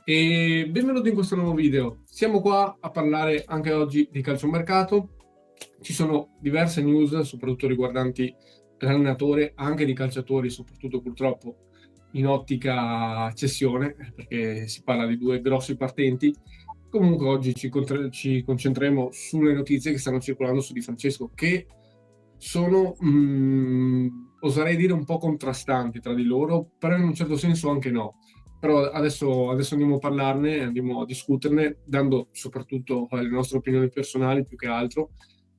E benvenuti in questo nuovo video. Siamo qua a parlare anche oggi di calciomercato. Ci sono diverse news, soprattutto riguardanti l'allenatore, anche di calciatori, soprattutto purtroppo in ottica cessione, perché si parla di due grossi partenti. Comunque oggi ci concentreremo sulle notizie che stanno circolando su Di Francesco, che sono, oserei dire, un po' contrastanti tra di loro, però in un certo senso anche no. Però adesso andiamo a parlarne, andiamo a discuterne, dando soprattutto le nostre opinioni personali più che altro.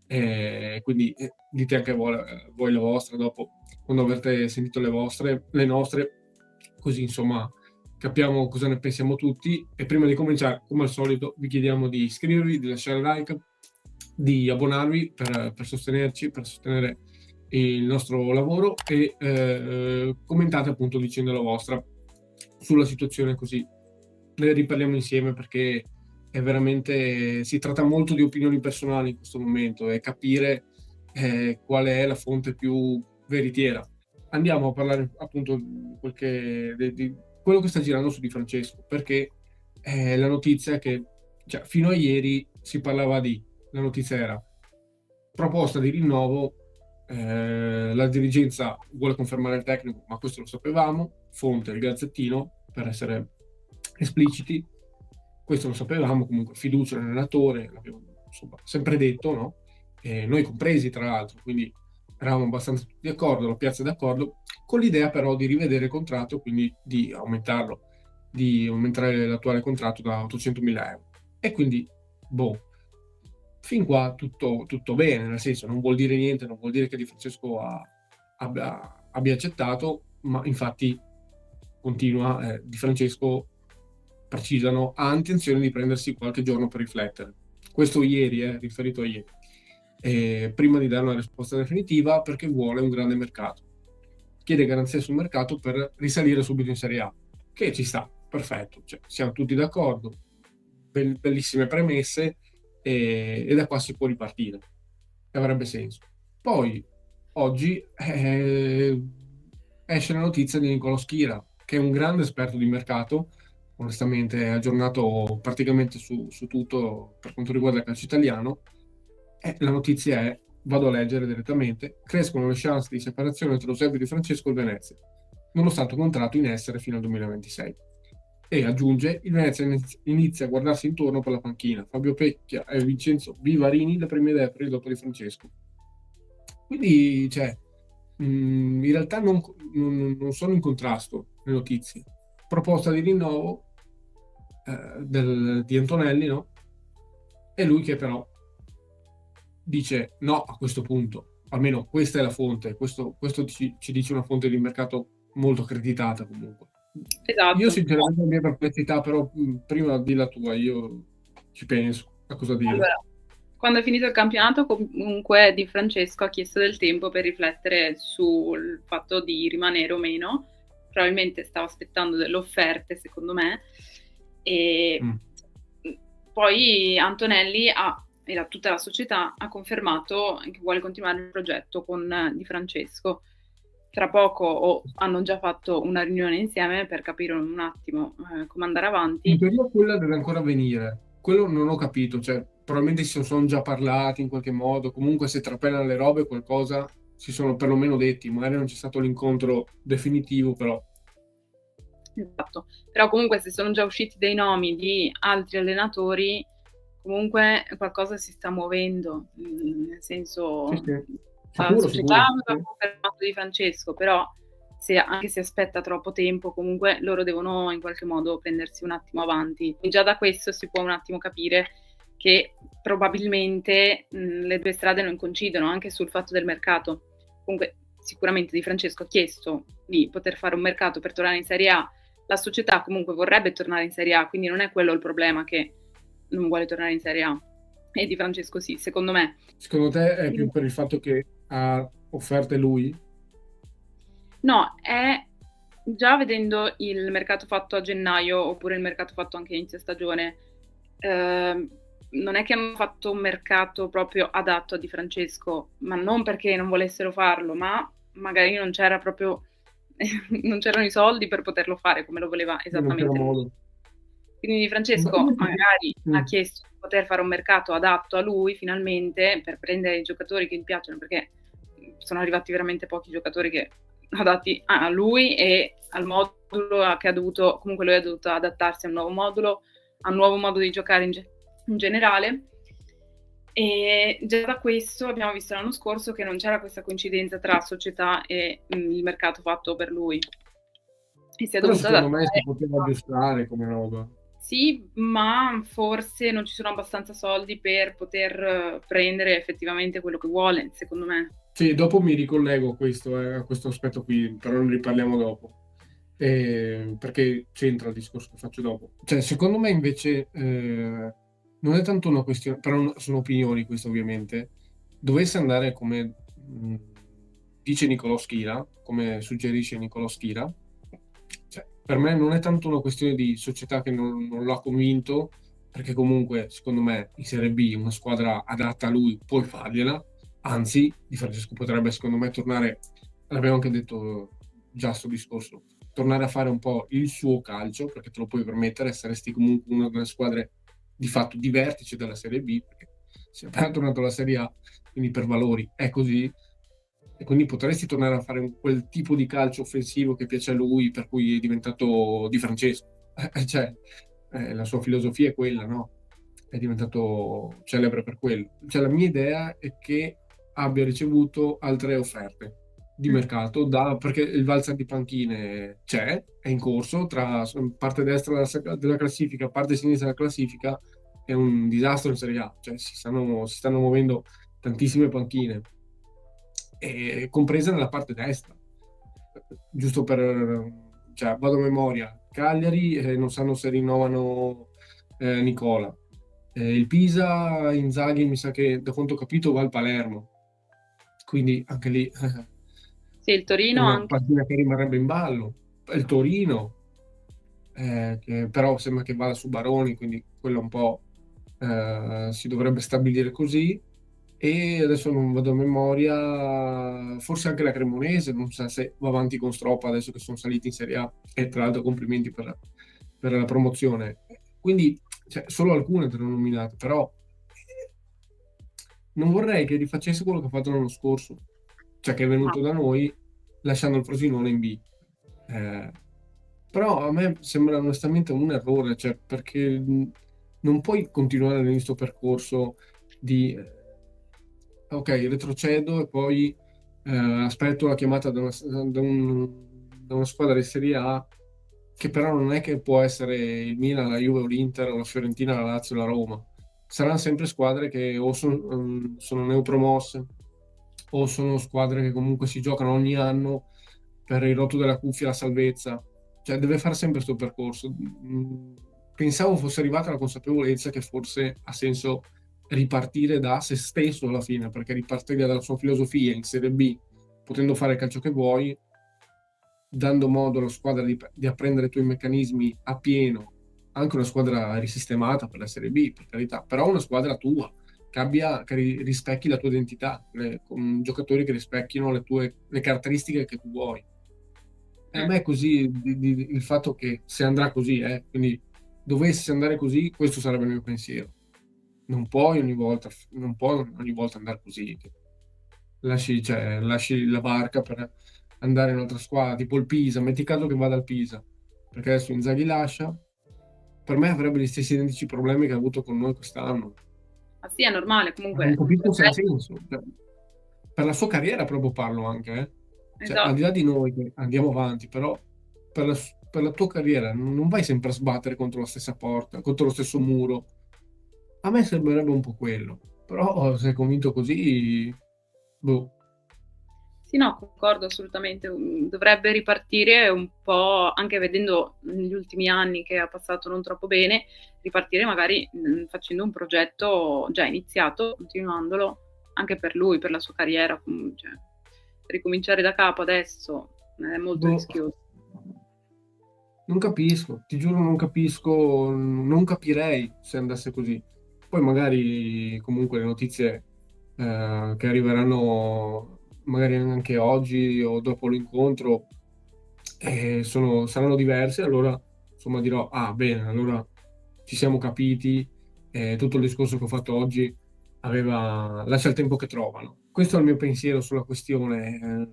Quindi dite anche voi la vostra dopo, quando avrete sentito le nostre, così insomma capiamo cosa ne pensiamo tutti. E prima di cominciare, come al solito, vi chiediamo di iscrivervi, di lasciare like, di abbonarvi per sostenerci, per sostenere il nostro lavoro, e commentate appunto dicendo la vostra sulla situazione, così ne riparliamo insieme, perché è veramente, si tratta molto di opinioni personali in questo momento e capire qual è la fonte più veritiera. Andiamo a parlare appunto di quello che sta girando su Di Francesco, perché la notizia è che, cioè, fino a ieri si parlava la notizia era proposta di rinnovo, la dirigenza vuole confermare il tecnico, ma questo lo sapevamo, fonte il Gazzettino, per essere espliciti, questo lo sapevamo, comunque fiducia nell'allenatore, l'abbiamo insomma sempre detto, no? Noi compresi tra l'altro, quindi eravamo abbastanza tutti d'accordo, la piazza è d'accordo, con l'idea però di rivedere il contratto, quindi di aumentarlo, di aumentare l'attuale contratto da 800.000 euro. E quindi, boh, fin qua tutto bene, nel senso non vuol dire niente, non vuol dire che Di Francesco abbia accettato, ma infatti continua, Di Francesco, precisano, ha intenzione di prendersi qualche giorno per riflettere. Questo ieri, riferito a ieri. Prima di dare una risposta definitiva, perché vuole un grande mercato. Chiede garanzie sul mercato per risalire subito in Serie A, che ci sta, perfetto, cioè, siamo tutti d'accordo, bellissime premesse, e da qua si può ripartire, avrebbe senso. Poi oggi esce la notizia di Nicolò Schira, che è un grande esperto di mercato, onestamente è aggiornato praticamente su tutto per quanto riguarda il calcio italiano. La notizia è, vado a leggere direttamente: crescono le chance di separazione tra Eusebio Di Francesco e Venezia, nonostante un contratto in essere fino al 2026. E aggiunge, il Venezia inizia a guardarsi intorno per la panchina, Fabio Pecchia e Vincenzo Vivarini le prime idee per il dopo Di Francesco. Quindi, cioè, in realtà non sono in contrasto le notizie. Proposta di rinnovo di Antonelli, no? E lui che però dice no a questo punto, almeno questa è la fonte, questo ci dice una fonte di mercato molto accreditata comunque. Io Esatto. sinceramente la mia perplessità, però prima di la tua, io ci penso a cosa dire. Allora, quando è finito il campionato, comunque Di Francesco ha chiesto del tempo per riflettere sul fatto di rimanere o meno. Probabilmente stava aspettando delle offerte, secondo me. E Mm. poi Antonelli e tutta la società ha confermato che vuole continuare il progetto con Di Francesco. Tra poco hanno già fatto una riunione insieme per capire un attimo come andare In avanti. teoria quella deve ancora venire, quello non ho capito, cioè probabilmente si sono già parlati in qualche modo, comunque se trapelano le robe qualcosa si sono perlomeno detti, magari non c'è stato l'incontro definitivo, però Esatto, però comunque se sono già usciti dei nomi di altri allenatori, comunque qualcosa si sta muovendo, nel sì, senso sì. la Sicuro, società sicuro. aveva Sì. confermato Di Francesco, però se anche si aspetta troppo tempo, comunque loro devono in qualche modo prendersi un attimo avanti. E già da questo si può un attimo capire che probabilmente le due strade non coincidono, anche sul fatto del mercato. Comunque sicuramente Di Francesco ha chiesto di poter fare un mercato per tornare in Serie A, la società comunque vorrebbe tornare in Serie A, quindi non è quello il problema che non vuole tornare in Serie A. E Di Francesco sì, secondo me. Secondo te è più per il fatto che ha offerte lui? No, è già vedendo il mercato fatto a gennaio oppure il mercato fatto anche a inizio stagione, non è che hanno fatto un mercato proprio adatto a Di Francesco, ma non perché non volessero farlo, ma magari non c'era proprio, non c'erano i soldi per poterlo fare come lo voleva Non c'era esattamente lui. modo. Quindi Di Ma Francesco io ti- magari ha mm. chiesto di poter fare un mercato adatto a lui finalmente per prendere i giocatori che gli piacciono, perché sono arrivati veramente pochi giocatori che adatti a lui e al modulo che ha dovuto, comunque lui ha dovuto adattarsi a un nuovo modulo, a un nuovo modo di giocare in generale. E già da questo abbiamo visto l'anno scorso che non c'era questa coincidenza tra società e il mercato fatto per lui. E si è Però dovuto secondo me si adattare. poteva aggiustare come roba. Sì, ma forse non ci sono abbastanza soldi per poter prendere effettivamente quello che vuole, secondo me. Sì, dopo mi ricollego a questo aspetto qui, però ne riparliamo dopo. Perché c'entra il discorso che faccio dopo. Cioè, secondo me invece non è tanto una questione, però sono opinioni queste ovviamente. Dovesse andare come dice Nicolò Schira, come suggerisce Nicolò Schira, cioè, per me non è tanto una questione di società che non l'ha convinto, perché comunque, secondo me, in Serie B una squadra adatta a lui puoi fargliela. Anzi, Di Francesco potrebbe, secondo me, tornare, l'abbiamo anche detto già sto discorso, tornare a fare un po' il suo calcio, perché te lo puoi permettere, saresti comunque una delle squadre di fatto di vertice della Serie B, perché si è appena tornato alla Serie A, quindi per valori è così, e quindi potresti tornare a fare quel tipo di calcio offensivo che piace a lui, per cui è diventato Di Francesco. Cioè, la sua filosofia è quella, no? È diventato celebre per quello. Cioè, la mia idea è che abbia ricevuto altre offerte di mercato, perché il valzer di panchine c'è, è in corso, tra parte destra della classifica, parte sinistra della classifica, è un disastro in Serie A, cioè si stanno muovendo tantissime panchine, compresa nella parte destra. Giusto cioè, vado a memoria, Cagliari non sanno se rinnovano Nicola. Il Pisa, Inzaghi, mi sa che da quanto ho capito va al Palermo, quindi anche lì Sì, il è Torino una anche. partita che rimarrebbe in ballo. Il Torino, che però sembra che vada su Baroni, quindi quello un po' si dovrebbe stabilire così. E adesso non vado a memoria, forse anche la Cremonese, non so se va avanti con Stroppa adesso che sono saliti in Serie A, e tra l'altro complimenti per la promozione. Quindi cioè, solo alcune te le ho nominate, però non vorrei che rifacesse quello che ha fatto l'anno scorso, cioè che è No. venuto da noi lasciando il Frosinone in B. Eh, Però a me sembra onestamente un errore, cioè, perché non puoi continuare in questo percorso di ok, retrocedo e poi aspetto la chiamata da una squadra di Serie A che però non è che può essere il Milan, la Juve o l'Inter o la Fiorentina, la Lazio o la Roma. Saranno sempre squadre che o sono neopromosse o sono squadre che comunque si giocano ogni anno per il rotto della cuffia la salvezza. Cioè deve fare sempre questo percorso. Pensavo fosse arrivata la consapevolezza che forse ha senso ripartire da se stesso alla fine, perché ripartire dalla sua filosofia in Serie B, potendo fare il calcio che vuoi, dando modo alla squadra di apprendere i tuoi meccanismi a pieno, anche una squadra risistemata per la Serie B, per carità, però una squadra tua, che rispecchi la tua identità, con giocatori che rispecchino le caratteristiche che tu vuoi. E a Mm. me è così il fatto che se andrà così, quindi dovesse andare così, questo sarebbe il mio pensiero. Non puoi ogni volta andare così. Lasci la barca per andare in un'altra squadra, tipo il Pisa, metti caso che vada al Pisa, perché adesso Inzaghi lascia, per me avrebbe gli stessi identici problemi che ha avuto con noi quest'anno. Ma sì, è normale, Non comunque. capisco se ha senso. Cioè, per la sua carriera proprio parlo anche, eh. Cioè, al di Esatto. là di noi che andiamo avanti, però per la tua carriera non vai sempre a sbattere contro la stessa porta, contro lo stesso muro. A me sembrerebbe un po' quello, però se è convinto così, boh. Sì, no, concordo assolutamente. Dovrebbe ripartire un po', anche vedendo negli ultimi anni che ha passato non troppo bene, ripartire magari facendo un progetto già iniziato, continuandolo anche per lui, per la sua carriera. Cioè, ricominciare da capo adesso è molto Boh. rischioso. Non capisco, ti giuro non capisco, non capirei se andasse così. Poi magari comunque le notizie che arriveranno magari anche oggi o dopo l'incontro saranno diverse, allora insomma dirò, ah bene, allora ci siamo capiti, tutto il discorso che ho fatto oggi lascia il tempo che trovano. Questo è il mio pensiero sulla questione.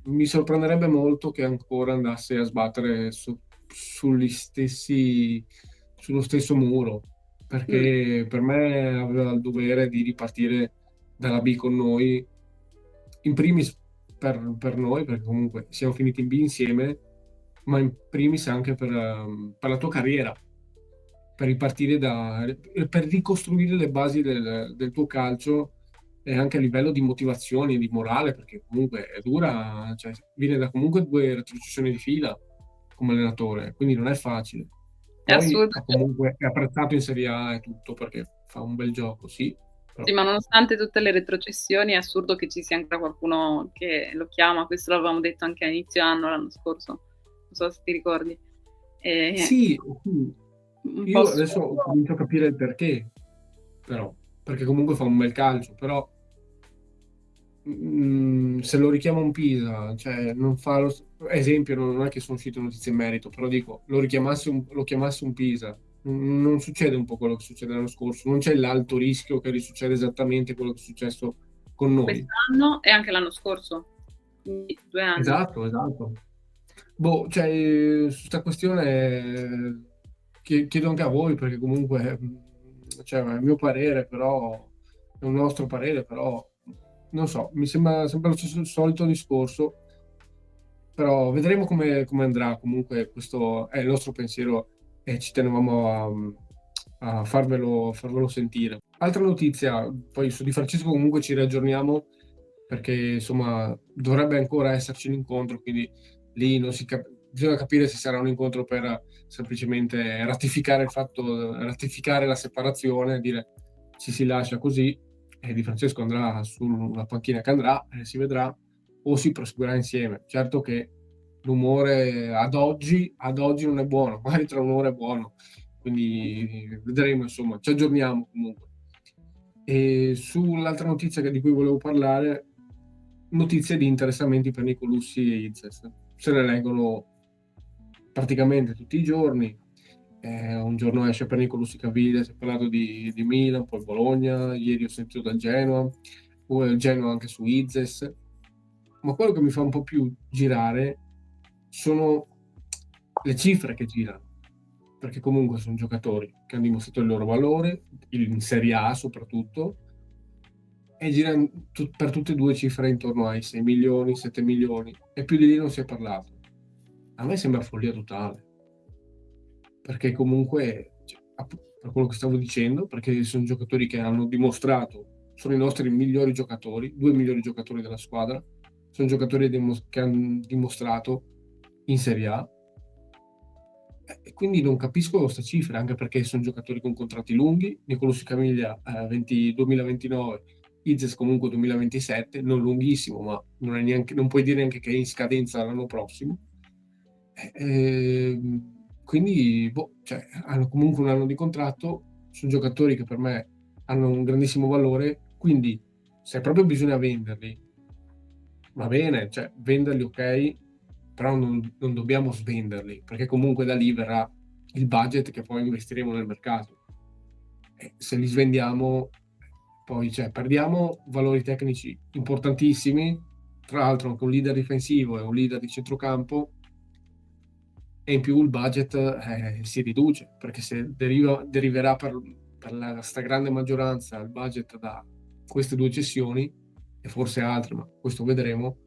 Mi sorprenderebbe molto che ancora andasse a sbattere sullo stesso muro, perché per me aveva il dovere di ripartire dalla B con noi, in primis per noi, perché comunque siamo finiti in B insieme, ma in primis anche per la tua carriera, per ripartire per ricostruire le basi del tuo calcio e anche a livello di motivazioni, di morale, perché comunque è dura, cioè, viene da comunque 2 retrocessioni di fila come allenatore, quindi non è facile. È Poi assurdo. comunque è apprezzato in Serie A e tutto perché fa un bel gioco, sì, Sì, però ma nonostante tutte le retrocessioni è assurdo che ci sia ancora qualcuno che lo chiama, questo l'avevamo detto anche a inizio anno, l'anno scorso, non so se ti ricordi. E sì, sì. un po' Io adesso assurdo. comincio a capire il perché, però, perché comunque fa un bel calcio, però se lo richiama un Pisa, cioè non fa esempio, non è che sono uscite notizie in merito, però dico, lo chiamasse un Pisa, non succede un po' quello che succede l'anno scorso, non c'è l'alto rischio che risucceda esattamente quello che è successo con noi. Quest'anno e anche l'anno scorso, quindi 2 anni. Esatto, esatto. Boh, cioè, su questa questione chiedo anche a voi, perché comunque, cioè, è il mio parere, però, è un nostro parere, però, non so, mi sembra sempre lo stesso solito discorso, però vedremo come andrà. Comunque, questo è il nostro pensiero e ci tenevamo a farvelo sentire. Altra notizia, poi su Di Francesco comunque ci riaggiorniamo perché insomma dovrebbe ancora esserci un incontro, quindi lì non bisogna capire se sarà un incontro per semplicemente ratificare la separazione, dire ci si lascia così e Di Francesco andrà sulla panchina che andrà, si vedrà, o si proseguirà insieme. Certo che l'umore ad oggi non è buono, magari tra un'ora è buono, quindi vedremo, insomma, ci aggiorniamo comunque. E sull'altra notizia di cui volevo parlare, notizie di interessamenti per Nicolussi e Izes. Se ne leggono praticamente tutti i giorni. Un giorno esce per Nicolussi Caviglia, si è parlato di Milan, poi Bologna, ieri ho sentito del Genoa, o il Genoa anche su Izes. Ma quello che mi fa un po' più girare sono le cifre che girano, perché comunque sono giocatori che hanno dimostrato il loro valore, in Serie A soprattutto, e girano per tutte e due cifre intorno ai 6 milioni, 7 milioni, e più di lì non si è parlato. A me sembra follia totale, perché comunque, cioè, per quello che stavo dicendo, perché sono giocatori che hanno dimostrato, sono i nostri migliori giocatori, 2 migliori giocatori della squadra, sono giocatori che hanno dimostrato in Serie A, e quindi non capisco questa cifra, anche perché sono giocatori con contratti lunghi. Nicolussi Camiglia 2029, Izes comunque 2027, non lunghissimo, ma non puoi dire neanche che è in scadenza l'anno prossimo. Quindi cioè, hanno comunque un anno di contratto, sono giocatori che per me hanno un grandissimo valore, quindi se proprio bisogna venderli, va bene, cioè venderli ok, però non dobbiamo svenderli, perché comunque da lì verrà il budget che poi investiremo nel mercato. E se li svendiamo, poi cioè, perdiamo valori tecnici importantissimi, tra l'altro anche un leader difensivo e un leader di centrocampo, e in più il budget si riduce, perché se deriverà per la stragrande maggioranza il budget da queste due cessioni, e forse altre, ma questo vedremo,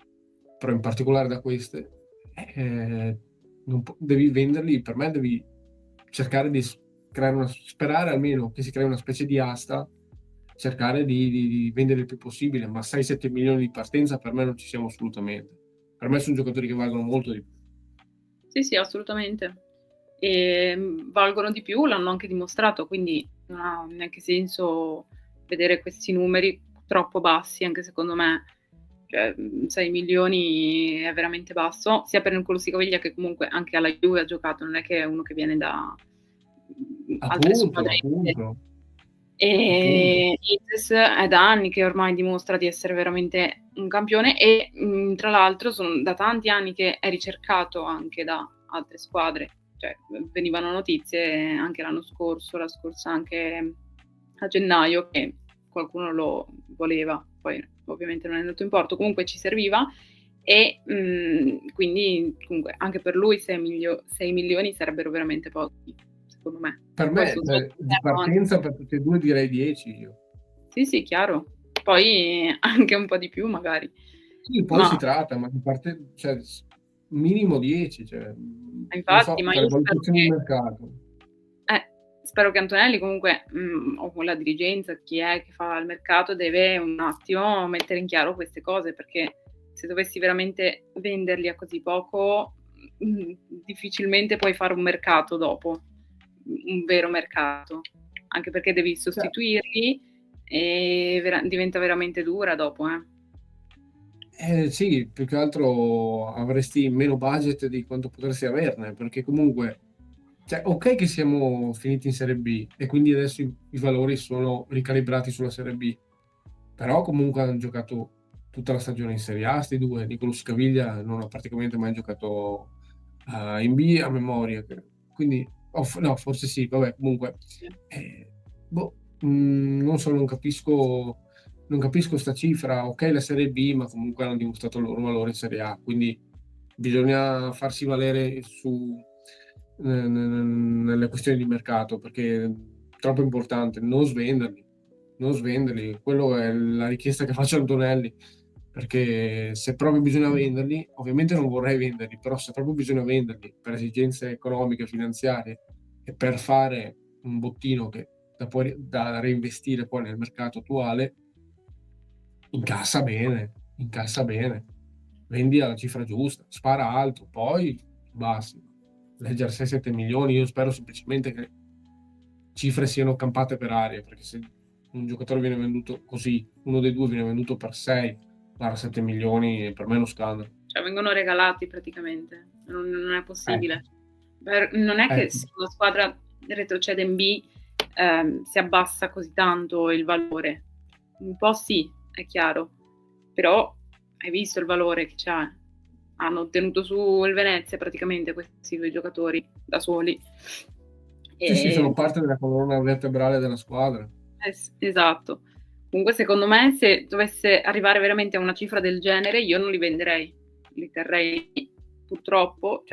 però in particolare da queste, devi venderli. Per me devi cercare di sperare almeno che si crei una specie di asta, cercare di vendere il più possibile, ma 6-7 milioni di partenza per me non ci siamo assolutamente. Per me sono giocatori che valgono molto di più. Sì, sì, assolutamente. E valgono di più, l'hanno anche dimostrato, quindi non ha neanche senso vedere questi numeri troppo bassi, anche secondo me. Cioè, 6 milioni è veramente basso, sia per Nicolussi Caviglia che comunque anche alla Juve ha giocato, non è che è uno che viene da altre Appunto, squadre. appunto, appunto. E Izes è da anni che ormai dimostra di essere veramente un campione e tra l'altro sono da tanti anni che è ricercato anche da altre squadre, cioè, venivano notizie anche l'anno scorso, la scorsa anche a gennaio, che qualcuno lo voleva, poi ovviamente non è andato in porto, comunque ci serviva e quindi comunque anche per lui 6 milioni sarebbero veramente pochi, secondo me. Per me, di partenza per tutti e due direi 10 io. Sì, chiaro. Poi anche un po' di più magari. Sì, poi si tratta, ma di parte, cioè, minimo 10, cioè, infatti, non so, ma per io valutazioni di mercato. Spero che Antonelli comunque, o con la dirigenza, chi è che fa il mercato, deve un attimo mettere in chiaro queste cose, perché se dovessi veramente venderli a così poco, difficilmente puoi fare un mercato dopo, un vero mercato, anche perché devi sostituirli e diventa veramente dura dopo. Sì, più che altro avresti meno budget di quanto potresti averne, perché comunque, cioè, ok che siamo finiti in Serie B e quindi adesso i valori sono ricalibrati sulla Serie B, però comunque hanno giocato tutta la stagione in Serie A, sti due. Nicolò Scaviglia non ha praticamente mai giocato in B a memoria, quindi, no, forse sì, vabbè, comunque, non so, non capisco sta cifra. Ok, la Serie B, ma comunque hanno dimostrato il loro valore in Serie A, quindi bisogna farsi valere nelle questioni di mercato, perché è troppo importante non svenderli. Quello è la richiesta che faccio a Antonelli, perché se proprio bisogna venderli, ovviamente non vorrei venderli, però se proprio bisogna venderli per esigenze economiche, finanziarie e per fare un bottino che da reinvestire poi nel mercato attuale, incassa bene, vendi alla cifra giusta, spara alto, poi basta. Leggere 6-7 milioni, io spero semplicemente che cifre siano campate per aria, perché se un giocatore viene venduto così, uno dei due viene venduto per 6-7 milioni, per me è uno scandalo. Cioè vengono regalati praticamente, non è possibile. Non è che se una squadra retrocede in B si abbassa così tanto il valore. Un po' sì, è chiaro, però hai visto il valore che c'è. Hanno ottenuto su il Venezia praticamente questi due giocatori da soli. Sì, sono parte della colonna vertebrale della squadra. Esatto. Comunque secondo me se dovesse arrivare veramente a una cifra del genere io non li venderei, li terrei purtroppo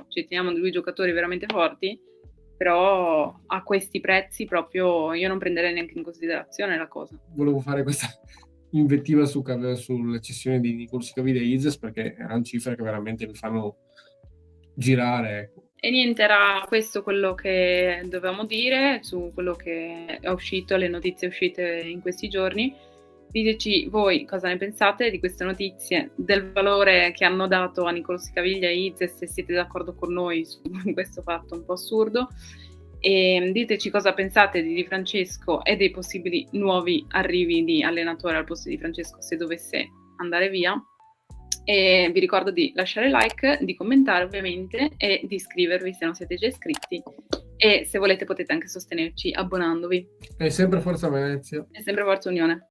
ci teniamo due giocatori veramente forti, però a questi prezzi proprio io non prenderei neanche in considerazione la cosa. Volevo fare questa invettiva sulle cessioni di Nicolò Scaviglia e Izes, perché erano cifre che veramente mi fanno girare, ecco. E niente, era questo quello che dovevamo dire su quello che è uscito, le notizie uscite in questi giorni. Diteci voi cosa ne pensate di queste notizie, del valore che hanno dato a Nicolò Scaviglia e Izes, se siete d'accordo con noi su questo fatto un po' assurdo. E diteci cosa pensate di Di Francesco e dei possibili nuovi arrivi di allenatore al posto di Francesco se dovesse andare via. E vi ricordo di lasciare like, di commentare ovviamente e di iscrivervi se non siete già iscritti, e se volete potete anche sostenerci abbonandovi. È sempre Forza Venezia. È sempre Forza Unione.